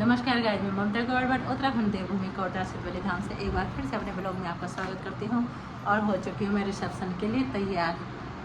नमस्कार गाइस, मैं ममता गौरव उत्तराखंड देवभूमि कोटा से बलि धाम से एक बार फिर से अपने ब्लॉग में आपका स्वागत करती हूँ। और हो चुकी हूँ मैं रिसेप्शन के लिए तैयार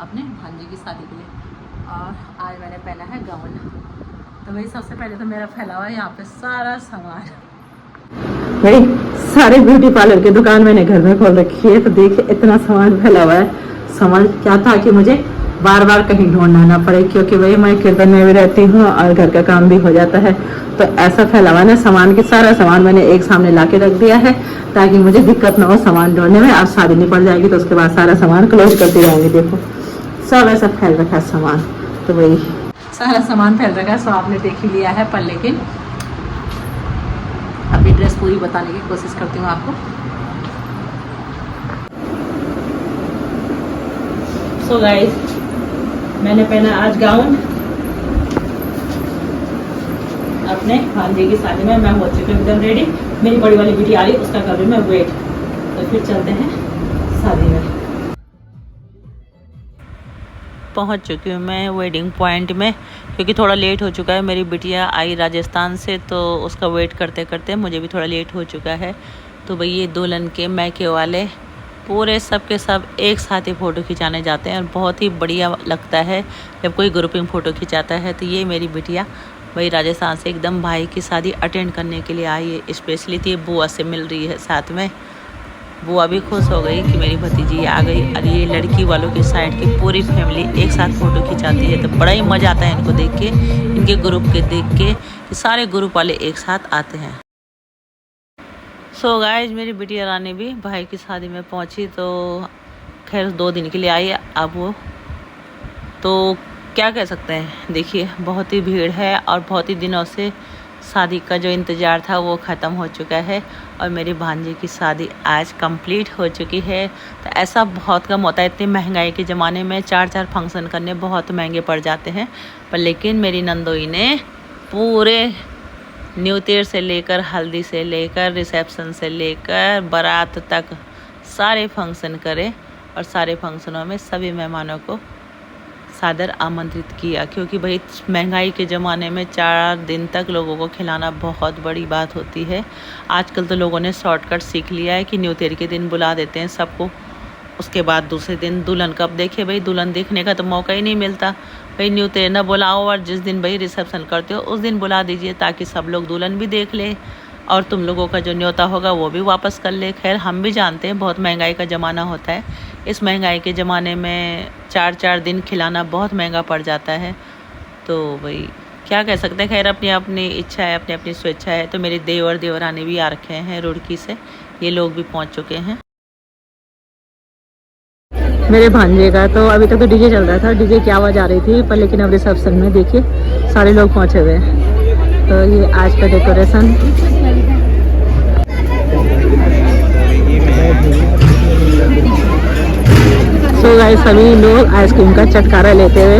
अपने भांजी की शादी के लिए। और आज मैंने पहना है गाउन। तो भाई सबसे पहले तो मेरा फैला हुआ है यहाँ पे सारा सामान। भाई सारे ब्यूटी पार्लर की दुकान मैंने घर में खोल रखी है, तो देखिए इतना सामान फैला हुआ है। समझ क्या था कि मुझे बार बार कहीं ढूंढना ना पड़े, क्योंकि भाई मैं कीर्तन में भी रहती हूँ और घर का काम भी हो जाता है। तो ऐसा फैला हुआ ना सामान, के सारा सामान मैंने एक सामने ला के रख दिया है ताकि मुझे दिक्कत ना हो सामान ढूंढने में। अब शादी निपट जाएगी तो उसके बाद सारा सामान क्लोज करती जाऊंगी। देखो सब ऐसा फैल रखा है सामान, तो वही सारा सामान फैल रखा है। सो आपने देख ही लिया है, पर लेकिन अपनी ड्रेस पूरी बताने की कोशिश करती हूँ आपको। सो गाइस, मैंने पहना आज गाउन अपने भांजे की शादी में। मैं हो चुकी हूँ एकदम रेडी। मेरी बड़ी वाली बेटी आ रही, उसका कर रही मैं वेट। तो फिर चलते हैं शादी में। पहुंच चुकी हूँ मैं वेडिंग पॉइंट में, क्योंकि थोड़ा लेट हो चुका है। मेरी बिटिया आई राजस्थान से, तो उसका वेट करते करते मुझे भी थोड़ा लेट हो चुका है। तो भाई ये दुल्हन के मैके वाले पूरे सब के सब एक साथ ही फ़ोटो खिंचाने जाते हैं, और बहुत ही बढ़िया लगता है जब कोई ग्रुपिंग फ़ोटो खिंचाता है। तो ये मेरी बिटिया वही राजस्थान से एकदम भाई की शादी अटेंड करने के लिए आई है स्पेशली। तो ये बुआ से मिल रही है साथ में। बुआ भी खुश हो गई कि मेरी भतीजी आ गई। और ये लड़की वालों की साइड की पूरी फैमिली एक साथ फ़ोटो खिंचाती है, तो बड़ा ही मज़ा आता है इनको देख के, इनके ग्रुप के देख के कि सारे ग्रुप वाले एक साथ आते हैं। सो गाइस, मेरी बिटिया रानी भी भाई की शादी में पहुंची। तो खैर 2 दिन के लिए आई। अब वो तो क्या कह सकते हैं, देखिए बहुत ही भीड़ है और बहुत ही दिनों से शादी का जो इंतज़ार था वो ख़त्म हो चुका है। और मेरी भांजी की शादी आज कंप्लीट हो चुकी है। तो ऐसा बहुत कम होता है, इतनी महंगाई के ज़माने में 4-4 फंक्शन करने बहुत महंगे पड़ जाते हैं। पर लेकिन मेरी नंदोई ने पूरे न्यू ईयर से लेकर हल्दी से लेकर रिसेप्शन से लेकर बारात तक सारे फंक्शन करे, और सारे फंक्शनों में सभी मेहमानों को सादर आमंत्रित किया। क्योंकि भाई महंगाई के ज़माने में 4 दिन तक लोगों को खिलाना बहुत बड़ी बात होती है। आजकल तो लोगों ने शॉर्टकट सीख लिया है कि न्यू ईयर के दिन बुला देते हैं सबको, उसके बाद दूसरे दिन दुल्हन कब देखे। भाई दुल्हन देखने का तो मौका ही नहीं मिलता। भाई न्यू ईयर ना बुलाओ, और जिस दिन भाई रिसेप्शन करते हो उस दिन बुला दीजिए, ताकि सब लोग दुल्हन भी देख ले और तुम लोगों का जो न्योता होगा वो भी वापस कर ले। खैर हम भी जानते हैं बहुत महंगाई का ज़माना होता है। इस महंगाई के ज़माने में 4-4 दिन खिलाना बहुत महंगा पड़ जाता है। तो भाई क्या कह सकते हैं। खैर अपनी अपनी इच्छा है, अपनी अपनी स्वेच्छा है। तो मेरे देवर देवरानी भी आ रखे हैं रुड़की से, ये लोग भी पहुँच चुके हैं। मेरे भांजे का तो अभी तक तो डीजे चल रहा था, डीजे की आवाज़ आ रही थी, पर लेकिन अब रिसेप्शन में देखिए सारे लोग पहुँचे हुए हैं। तो ये आज का डेकोरेशन। सो गाइस, सभी लोग आइसक्रीम का चटकारा लेते हुए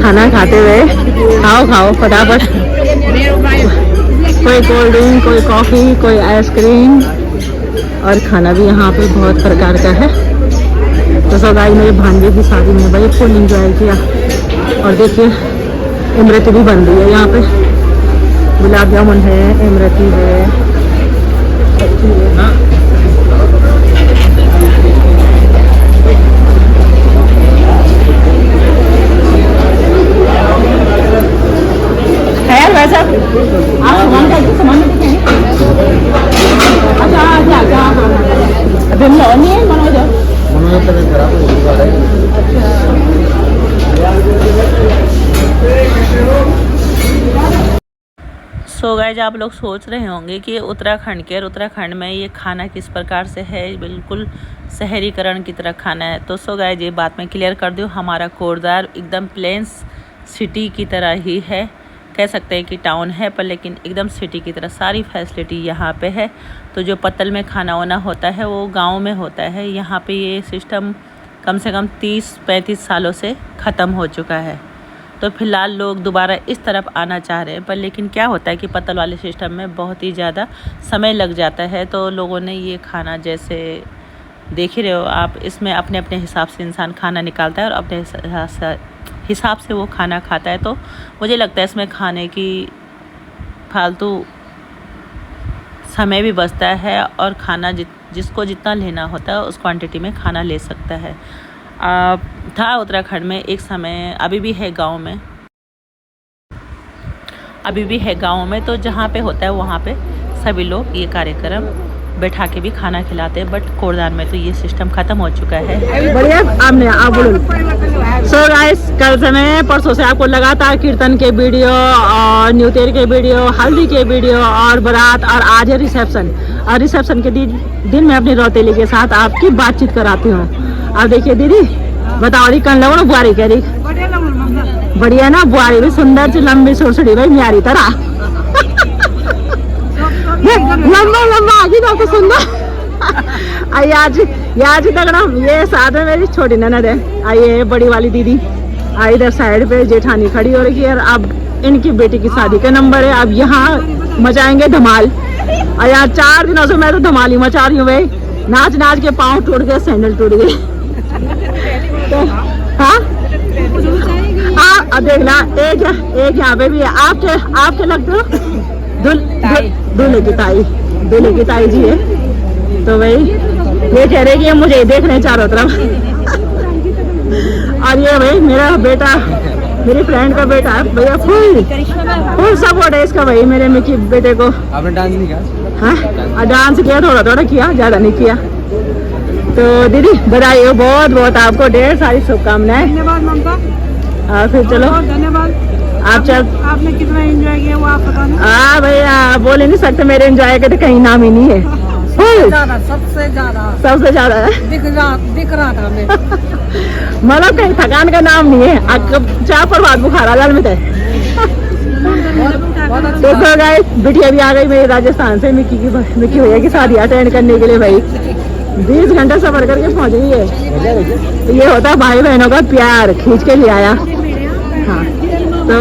खाना खाते हुए, खाओ खाओ फटाफट। कोई कोल्ड ड्रिंक, कोई कॉफ़ी, कोई आइसक्रीम, और खाना भी यहाँ पे बहुत प्रकार का है। तो सो गाइस, मेरे भांजे की शादी में भाई फुल इंजॉय किया। और देखिए इमरती भी बन रही है यहाँ पे, गुलाब जामुन है, इमरती है, वैसा आप सामान का सामान अभी हम नहीं है सो गाइस, आप लोग सोच रहे होंगे कि उत्तराखंड के और उत्तराखंड में ये खाना किस प्रकार से है, बिल्कुल शहरीकरण की तरह खाना है। तो सो गाइस, ये बात मैं क्लियर कर दूँ, हमारा कोटद्वार एकदम प्लेन सिटी की तरह ही है। कह सकते हैं कि टाउन है, पर लेकिन एकदम सिटी की तरह सारी फैसिलिटी यहाँ पे है। तो जो पत्तल में खाना वाना होता है वो गांव में होता है। यहाँ पे ये सिस्टम कम से कम 30-35 सालों से ख़त्म हो चुका है। तो फिलहाल लोग दोबारा इस तरफ आना चाह रहे हैं, पर लेकिन क्या होता है कि पत्तल वाले सिस्टम में बहुत ही ज़्यादा समय लग जाता है। तो लोगों ने ये खाना, जैसे देख ही रहे हो आप, इसमें अपने अपने हिसाब से इंसान खाना निकालता है और अपने हिसाब से वो खाना खाता है। तो मुझे लगता है इसमें खाने की फालतू समय भी बचता है और खाना जिसको जितना लेना होता है उस क्वांटिटी में खाना ले सकता है। था उत्तराखंड में एक समय, अभी भी है गांव में, तो जहाँ पे होता है वहाँ पे सभी लोग ये कार्यक्रम बैठा के भी खाना खिलाते हैं, बट कोरदान में तो ये सिस्टम खत्म हो चुका है। बढ़िया, आपने आप बोलो। सो गाइस, कल से मैं परसों से आपको लगातार कीर्तन के वीडियो और न्यू ईयर के वीडियो, हल्दी के वीडियो और बारात, और आज है रिसेप्शन। और रिसेप्शन के दिन मैं अपनी रौतेली के साथ आपकी बातचीत कराती हूँ। अब देखिए दीदी, बताओ रही कन लगो ना बुआरी कह रही बढ़िया ना, बुआरी भी सुंदर सी लंबी सुरसड़ी भाई म्यारी तरह लंबा आगे ना तो सुंदर। आई आज तक ना, ये साथ में मेरी छोटी ननद है, आइए बड़ी वाली दीदी, आई इधर साइड पे जेठानी खड़ी हो रही है। अब इनकी बेटी की शादी का नंबर है, अब यहाँ मचाएंगे धमाल। और यार 4 दिनों से मैं तो धमाल ही मचा रही हूँ भाई, नाच के पाँव टूट गए, सैंडल टूट गए। तो हाँ अब देखना, एक यहाँ पे भी है, आपके लगते हो दूल्हे की ताई जी है। तो भाई ये कह रहे कि ये मुझे देख रहे हैं चारों तरफ। और ये भाई मेरा बेटा, मेरी फ्रेंड का बेटा है भैया, फुल सपोर्ट है इसका भाई मेरे मिकी बेटे को। आपने डांस नहीं किया? हाँ डांस किया, थोड़ा किया, ज्यादा नहीं किया। तो दीदी बधाई हो बहुत बहुत, आपको ढेर सारी शुभकामनाएं। धन्यवाद ममता। फिर चलो धन्यवाद। आपने कितना एंजॉय किया वो आप बताना। हाँ भैया बोले नहीं सकते, मेरे एंजॉय के तो कहीं नाम ही नहीं है। सबसे ज्यादा दिख रहा था हमें। मतलब कहीं थकान का नाम नहीं है, चाह पर बात बुखार लाल में। देखो गाइस, बिटिया भी आ गई मेरी राजस्थान से, मिक्की भैया की शादी अटेंड करने के लिए भाई 20 घंटे सफर करके पहुंच गई है। तो ये होता है भाई बहनों का प्यार, खींच के ले आया। हाँ तो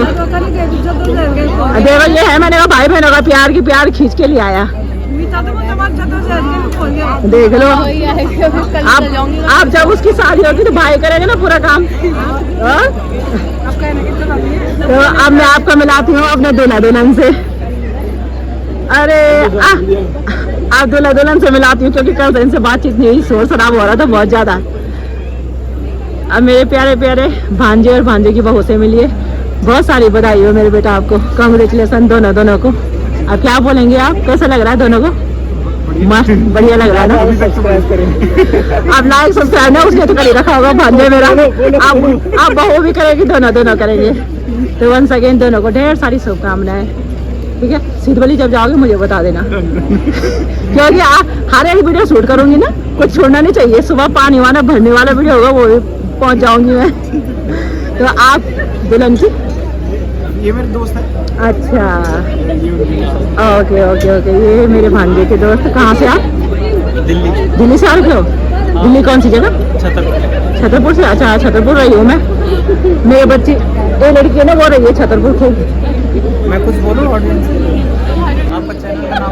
देखो ये है, मैंने कहा भाई बहनों का प्यार खींच के ले आया। देख लो, आप जब उसकी शादी होगी तो भाई करेंगे ना पूरा काम। तो अब मैं आपको मिलाती हूँ अपने दूल्हा दुल्हन से। अरे आप दूल्हा दुल्हन से मिलाती हूँ, क्योंकि कल इनसे बातचीत नहीं हुई, शोर शराब हो रहा था बहुत ज्यादा। अब मेरे प्यारे प्यारे भांजे और भांजे की बहू से मिलिए। बहुत सारी बधाई हो मेरे बेटा आपको, कांग्रेचुलेसन दोनों को। अब क्या बोलेंगे आप, कैसा लग रहा है दोनों को? मस्त बढ़िया लग रहा है ना। आप लाइक सब्सक्राइब ना उसने तो कर ही रखा होगा भांजे मेरा। आप बहू भी करेगी, दोनों करेंगे। तो वंस अगेन दोनों को ढेर सारी शुभकामनाएं। ठीक है, सीधवली जब जाओगे मुझे बता देना। क्योंकि हर एक वीडियो शूट करूंगी ना, कुछ छोड़ना नहीं चाहिए। सुबह पानी वाला भरने वाला वीडियो होगा, वो भी पहुंच जाऊंगी मैं। तो आप दुल्हन की, ये मेरे दोस्त है। अच्छा ओके, ये मेरे भांजे के दोस्त। कहाँ से आप? दिल्ली से आ रहे हो? दिल्ली कौन सी जगह? छतरपुर से। अच्छा छतरपुर रही हूँ मैं। मेरे बच्ची ये लड़की है ना, वो रही है छतरपुर खूब। मैं कुछ बोलूं ऑडियंस? आपका चैनल का नाम?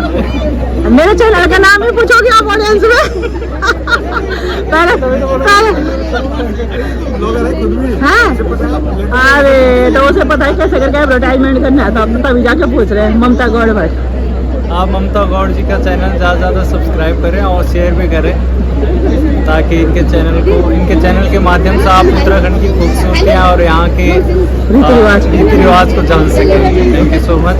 मेरे चैनल का नाम ही पूछोगे आप ऑडियंस में? हाँ अरे तो उसे पता है कैसे करके एडवर्टाइजमेंट करना है, तो तभी जाके पूछ रहे हैं। ममता गौड़ भट्ट। आप ममता गौड़ जी का चैनल ज़्यादा सब्सक्राइब करें और शेयर भी करें, ताकि इनके चैनल के माध्यम से आप उत्तराखंड की खूबसूरतियाँ और यहाँ के रीति रिवाज को जान सकें। थैंक यू सो मच,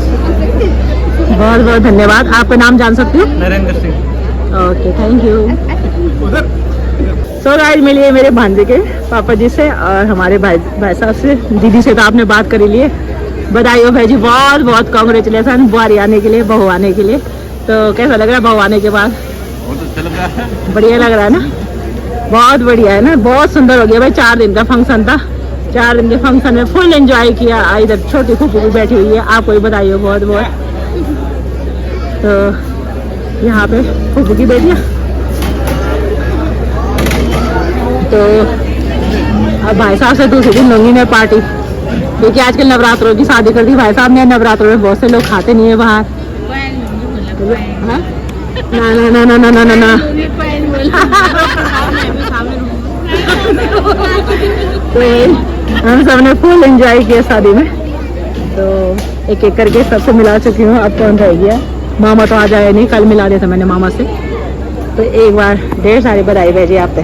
बहुत बहुत धन्यवाद। आपका नाम जान सकती हूँ? Narendra Singh. Okay thank you. So guys मिलिए मेरे भांजे के पापा जी से और हमारे भाई साहब से। दीदी से तो आपने बात कर ही लिए। बधाई हो भाई जी, बहुत बहुत कांग्रेचुलेसन बुआरी आने के लिए, बहू आने के लिए। तो कैसा लग रहा है बहू आने के बाद? बहुत अच्छा लग रहा है। बढ़िया लग रहा है ना? बहुत बढ़िया है ना, बहुत सुंदर हो गया भाई। 4 दिन का फंक्शन था, 4 दिन के फंक्शन में फुल एंजॉय किया। इधर छोटी फूफू भी बैठी हुई है, आपको भी बधाई हो बहुत बहुत। तो यहाँ पे फूफू की बेटियाँ। तो अब भाई साहब से दूसरे दिन लूंगी मैं पार्टी, क्योंकि आजकल नवरात्रों की शादी कर दी भाई साहब ने। नवरात्रों में बहुत से लोग खाते नहीं है बाहर। ना तो हम सब ने फुल एंजॉय किया शादी में। तो एक एक करके सबसे मिला चुकी हूँ। अब कौन रह गया? मामा तो आ जाए नहीं, कल मिला दिया था मैंने मामा से। तो एक बार ढेर सारी बधाई भेजी आप पे।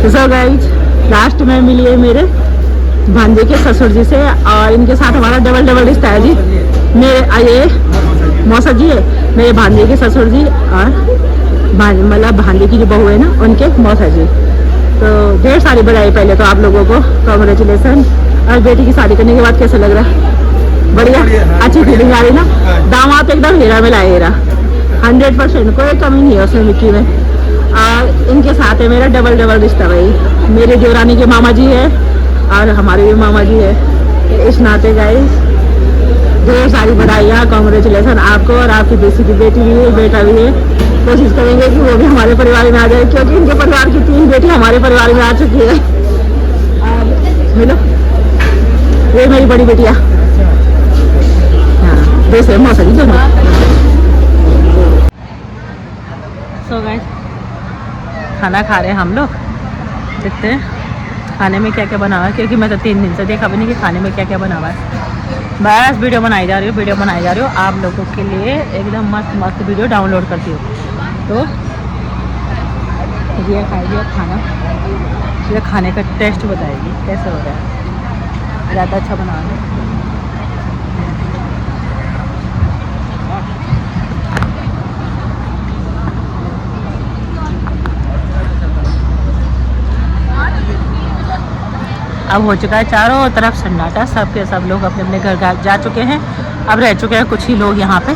तो सो गाइस, लास्ट में मिली है मेरे भांजे के ससुर जी से, और इनके साथ हमारा डबल रिश्ता है जी। मेरे ये मौसा जी है, मेरे भांजे के ससुर जी, और मतलब भांजे की जो बहू है ना, उनके मौसा जी। तो ढेर सारी बधाई पहले तो आप लोगों को, कांग्रेचुलेसन। और बेटी की शादी करने के बाद कैसा लग रहा है? बढ़िया, अच्छी फीलिंग आ रही ना? दामाद एकदम हीरा मिला हीरा, 100%, कोई कमी नहीं है उसमें मिट्टी में। और इनके साथ है मेरा डबल रिश्ता भाई। मेरे देवरानी के मामा जी है और हमारे भी मामा जी है। तो इस नाते गाइस ढेर सारी बधाइयाँ, कांग्रेचुलेसन आपको, और आपकी बेटी की बेटी भी है, बेटा भी है। कोशिश करेंगे कि वो भी हमारे परिवार में आ जाए, क्योंकि इनके परिवार की 3 बेटी हमारे परिवार में आ चुकी है। मिलो, ये मेरी बड़ी बेटिया, हाँ, दूसरे मौसा जी दोनों। सो गाइस, खाना खा रहे हैं हम लोग। देखते हैं खाने में क्या क्या बना हुआ है, क्योंकि मैं तो 3 दिन से देखा भी नहीं कि खाने में क्या क्या बना हुआ है। बस वीडियो बनाई जा रही हूँ आप लोगों के लिए, एकदम मस्त वीडियो डाउनलोड करती हूँ। तो ये खाएगी और खाना, ये खाने का टेस्ट बताएगी कैसे हो रहा है। ज़्यादा अच्छा बना है। अब हो चुका है चारों तरफ सन्नाटा, सब लोग अपने अपने घर जा चुके हैं। अब रह चुके हैं कुछ ही लोग यहाँ पे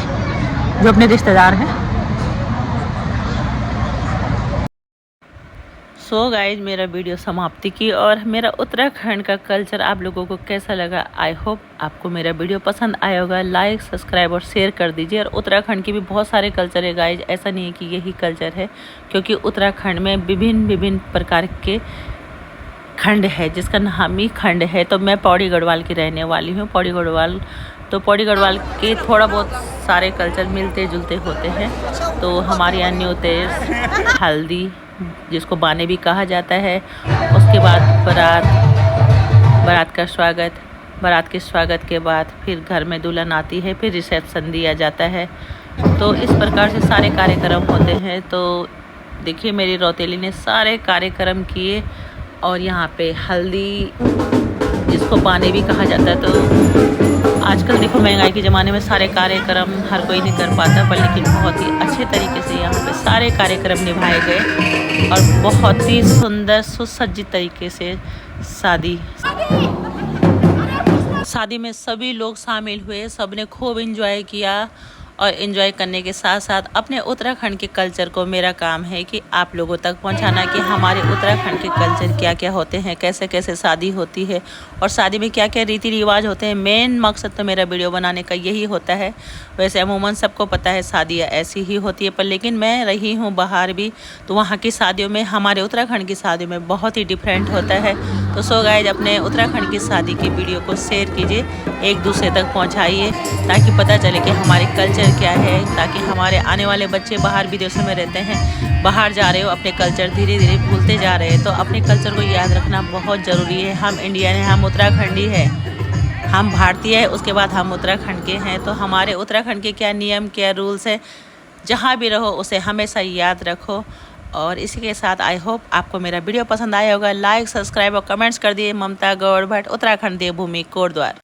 जो अपने रिश्तेदार हैं। सो गाइज, मेरा वीडियो समाप्ति की, और मेरा उत्तराखंड का कल्चर आप लोगों को कैसा लगा? आई होप आपको मेरा वीडियो पसंद आया होगा। लाइक, सब्सक्राइब और शेयर कर दीजिए। और उत्तराखंड के भी बहुत सारे कल्चर है गाइज, ऐसा नहीं है कि यही कल्चर है, क्योंकि उत्तराखंड में विभिन्न प्रकार के खंड है, जिसका नाम ही खंड है। तो मैं पौड़ी गढ़वाल की रहने वाली हूँ, पौड़ी गढ़वाल। तो पौड़ी गढ़वाल के थोड़ा बहुत सारे कल्चर मिलते जुलते होते हैं। तो हमारे यहाँ न्यू तेज, हल्दी, जिसको बाने भी कहा जाता है, उसके बाद बारात का स्वागत, बारात के स्वागत के बाद फिर घर में दुल्हन आती है, फिर रिसेप्शन दिया जाता है। तो इस प्रकार से सारे कार्यक्रम होते हैं। तो देखिए, मेरी रौतेली ने सारे कार्यक्रम किए। और यहाँ पे हल्दी, जिसको बाने भी कहा जाता है। तो आजकल देखो, महंगाई के ज़माने में सारे कार्यक्रम हर कोई नहीं कर पाता, पर लेकिन बहुत ही अच्छे तरीके से यहाँ पे सारे कार्यक्रम निभाए गए, और बहुत ही सुंदर सुसज्जित तरीके से शादी में सभी लोग शामिल हुए, सबने खूब एंजॉय किया। और एंजॉय करने के साथ साथ अपने उत्तराखंड के कल्चर को मेरा काम है कि आप लोगों तक पहुंचाना, कि हमारे उत्तराखंड के कल्चर क्या क्या होते हैं, कैसे कैसे शादी होती है, और शादी में क्या क्या रीति रिवाज होते हैं। मेन मकसद तो मेरा वीडियो बनाने का यही होता है। वैसे अमूमन सबको पता है शादियाँ ऐसी ही होती है, पर लेकिन मैं रही हूँ बाहर भी, तो वहाँ की शादियों में हमारे उत्तराखंड की शादियों में बहुत ही डिफरेंट होता है। तो सो गाइज, अपने उत्तराखंड की शादी की वीडियो को शेयर कीजिए, एक दूसरे तक पहुँचाइए, ताकि पता चले कि हमारे कल्चर क्या है, ताकि हमारे आने वाले बच्चे बाहर विदेशों में रहते हैं, बाहर जा रहे हो, अपने कल्चर धीरे धीरे भूलते जा रहे हैं। तो अपने कल्चर को याद रखना बहुत ज़रूरी है। हम इंडियन हैं, हम उत्तराखंडी हैं, हम भारतीय है, उसके बाद हम उत्तराखंड के हैं। तो हमारे उत्तराखंड के क्या नियम, क्या रूल्स है, जहाँ भी रहो उसे हमेशा याद रखो। और इसी के साथ आई होप आपको मेरा वीडियो पसंद आया होगा। लाइक, सब्सक्राइब और कमेंट्स कर दिए। ममता गौड़ भट्ट, उत्तराखंड देवभूमि कोटद्वार।